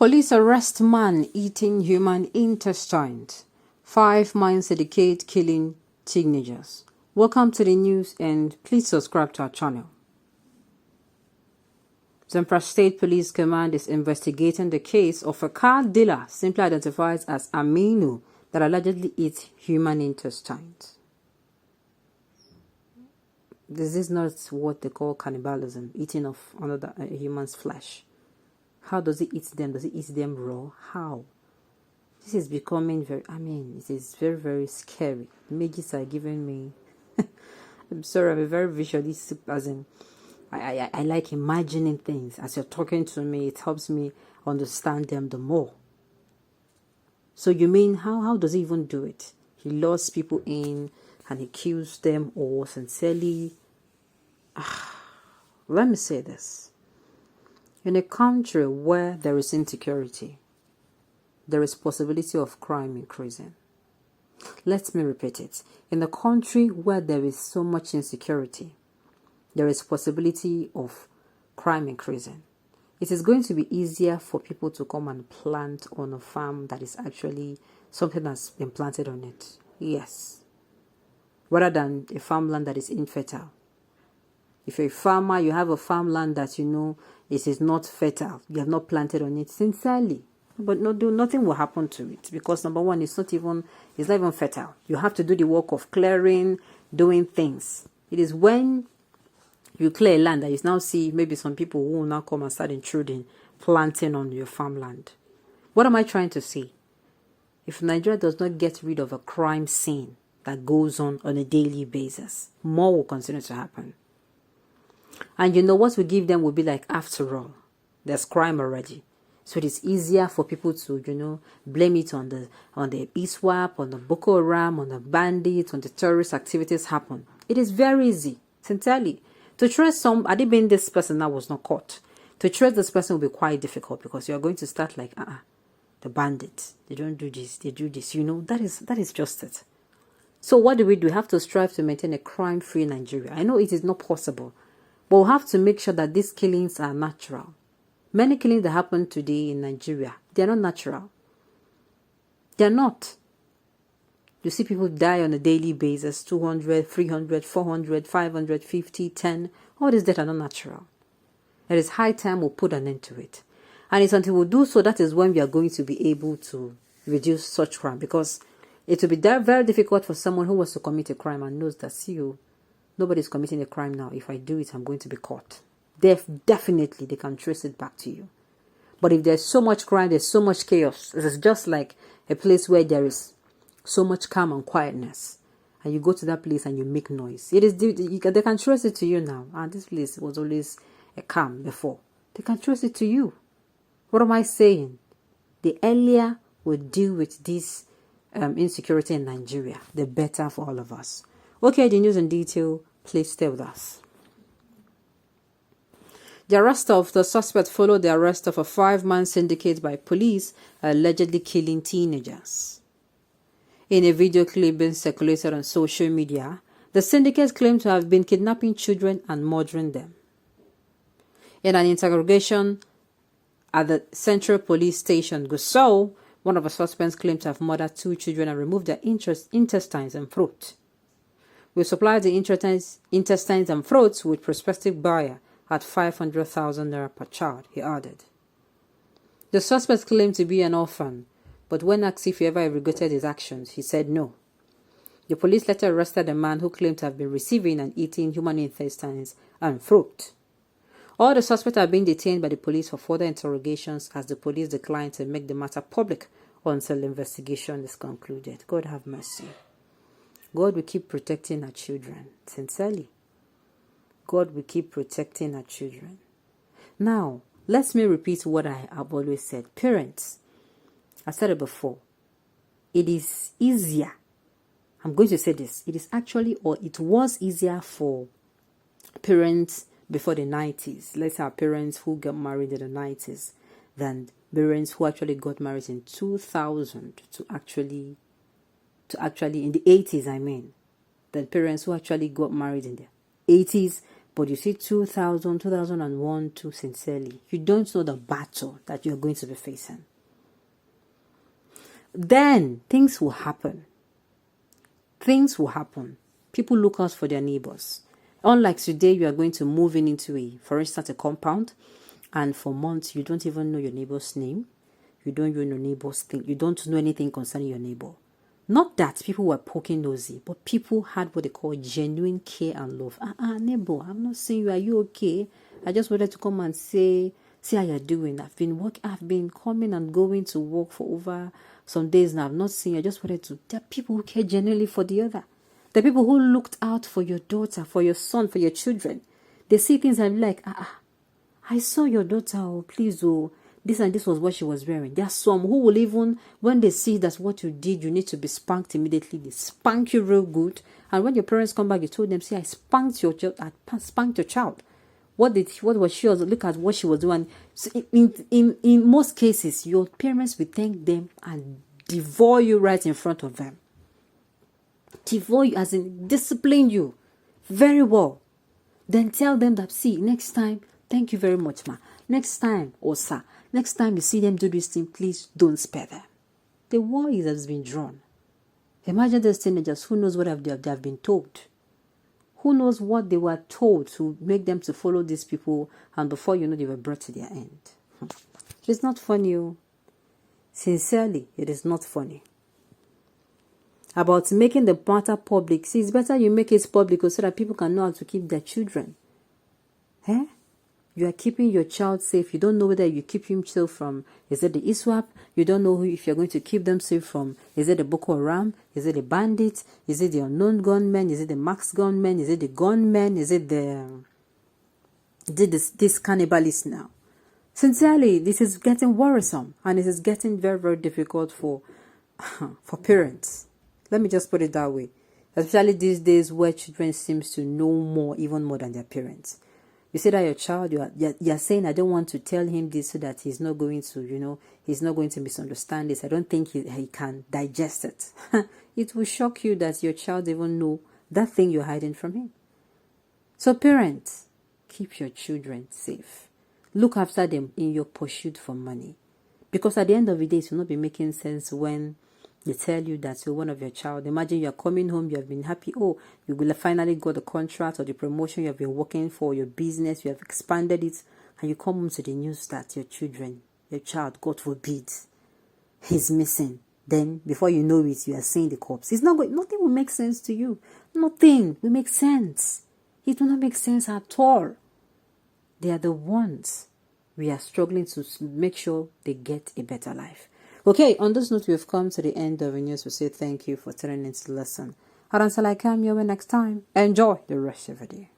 Police arrest man eating human intestines. 5 minds dedicate killing teenagers. Welcome to the news and please subscribe to our channel. Zamafara State Police Command is investigating the case of a car dealer simply identified as Aminu that allegedly eats human intestines. This is not what they call cannibalism, eating of another human's flesh. How does he eat them? Does he eat them raw? How? This is becoming it is very, very scary. Images are giving me... I'm sorry, I'm a very visually sick person. I like imagining things. As you're talking to me, it helps me understand them the more. So you mean, how does he even do it? He lures people in and he kills them or sincerely... Let me say this. In a country where there is insecurity, there is possibility of crime increasing. Let me repeat it. In a country where there is so much insecurity, there is possibility of crime increasing. It is going to be easier for people to come and plant on a farm that is actually something that's been planted on it. Yes. Rather than a farmland that is infertile. If you're a farmer, you have a farmland that you know it is not fertile. You have not planted on it sincerely. But nothing will happen to it because number one, it's not even fertile. You have to do the work of clearing, doing things. It is when you clear land that you now see maybe some people who will now come and start intruding, planting on your farmland. What am I trying to say? If Nigeria does not get rid of a crime scene that goes on a daily basis, more will continue to happen. And you know what we give them will be like, after all, there's crime already. So it is easier for people to, blame it on the ISWAP, on the Boko Haram, on the bandits, on the terrorist activities happen. It is very easy, sincerely. To trace had it been this person that was not caught, to trace this person will be quite difficult because you are going to start like, the bandits, they don't do this, they do this, that is just it. So what do? We have to strive to maintain a crime-free Nigeria. I know it is not possible, but we'll have to make sure that these killings are natural. Many killings that happen today in Nigeria, they are not natural. They are not. You see people die on a daily basis, 200, 300, 400, 550, 10. All these deaths are not natural. It is high time we'll put an end to it. And it's until we do so, that is when we are going to be able to reduce such crime. Because it will be very difficult for someone who wants to commit a crime and knows that, nobody's committing a crime now. If I do it, I'm going to be caught. Definitely, they can trace it back to you. But if there's so much crime, there's so much chaos. It's just like a place where there is so much calm and quietness. And you go to that place and you make noise. They can trace it to you now. And this place was always a calm before. They can trace it to you. What am I saying? The earlier we deal with this insecurity in Nigeria, the better for all of us. Okay, the news in detail. Please stay with us. The arrest of the suspect followed the arrest of a 5-man syndicate by police allegedly killing teenagers. In a video clip being circulated on social media, the syndicate claimed to have been kidnapping children and murdering them. In an interrogation at the Central Police Station, Gusau, one of the suspects claimed to have murdered 2 children and removed their intestines and throat. We supplied the intestines and throats with prospective buyer at 500,000 naira per child, he added. The suspect claimed to be an orphan, but when asked if he ever regretted his actions, he said no. The police later arrested a man who claimed to have been receiving and eating human intestines and throat. All the suspects are being detained by the police for further interrogations as the police declined to make the matter public until the investigation is concluded. God have mercy. God will keep protecting our children, sincerely. God will keep protecting our children. Now, let me repeat what I have always said. Parents, I said it before, it is easier. I'm going to say this. It is actually, or it was easier for parents before the 90s. Let's say our parents who got married in the 90s than parents who actually got married in 2000 to actually in the 80s, than parents who actually got married in the 80s But you see 2000, 2001 too sincerely. You don't know the battle that you're going to be facing. Then things will happen. Things will happen. People look out for their neighbors. Unlike today, you are going to move into for instance, a compound, and for months you don't even know your neighbor's name. You don't even know your neighbor's thing. You don't know anything concerning your neighbor. Not that people were poking nosy, but people had what they call genuine care and love. Neighbor, I'm not saying you. Are you okay? I just wanted to come and see how you're doing. I've been coming and going to work for over some days now. I've not seen you. I just wanted to. There are people who care genuinely for the other. There are people who looked out for your daughter, for your son, for your children. They see things and be like, I saw your daughter, oh, please, oh, this and this was what she was wearing. There are some who will even, when they see that's what you did, you need to be spanked immediately. They spank you real good. And when your parents come back, you told them, see, I spanked your child. What was she? Look at what she was doing. So in most cases, your parents will thank them and devour you right in front of them. Devour you, as in discipline you very well. Then tell them that, see, next time, thank you very much, ma. Next time, or sir, next time you see them do this thing, please don't spare them. The war has been drawn. Imagine those teenagers, who knows what they have been told. Who knows what they were told to make them to follow these people, and before you know, they were brought to their end. It's not funny. Sincerely, it is not funny. About making the matter public. See, it's better you make it public so that people can know how to keep their children. You are keeping your child safe. You don't know whether you keep him safe from, is it the ISWAP? You don't know if you're going to keep them safe from, is it the Boko Haram? Is it the bandits? Is it the unknown gunmen? Is it the max gunmen? Is it the gunmen? Is it this cannibalists now? Sincerely, this is getting worrisome, and it is getting very, very difficult for parents. Let me just put it that way. Especially these days where children seem to know even more than their parents. You say that your child, you're saying, I don't want to tell him this so that he's not going to, he's not going to misunderstand this. I don't think he can digest it. It will shock you that your child even know that thing you're hiding from him. So parents, keep your children safe. Look after them in your pursuit for money. Because at the end of the day, it will not be making sense when they tell you that you're one of your child. Imagine you're coming home, you have been happy. Oh, you will finally got the contract or the promotion you have been working for, your business, you have expanded it, and you come home to the news that your child, God forbid, he's missing. Then, before you know it, you are seeing the corpse. Nothing will make sense to you. Nothing will make sense. It will not make sense at all. They are the ones we are struggling to make sure they get a better life. Okay, on this note, we have come to the end of the news. We say thank you for tuning into the lesson. And until I come your way next time, enjoy the rest of the day.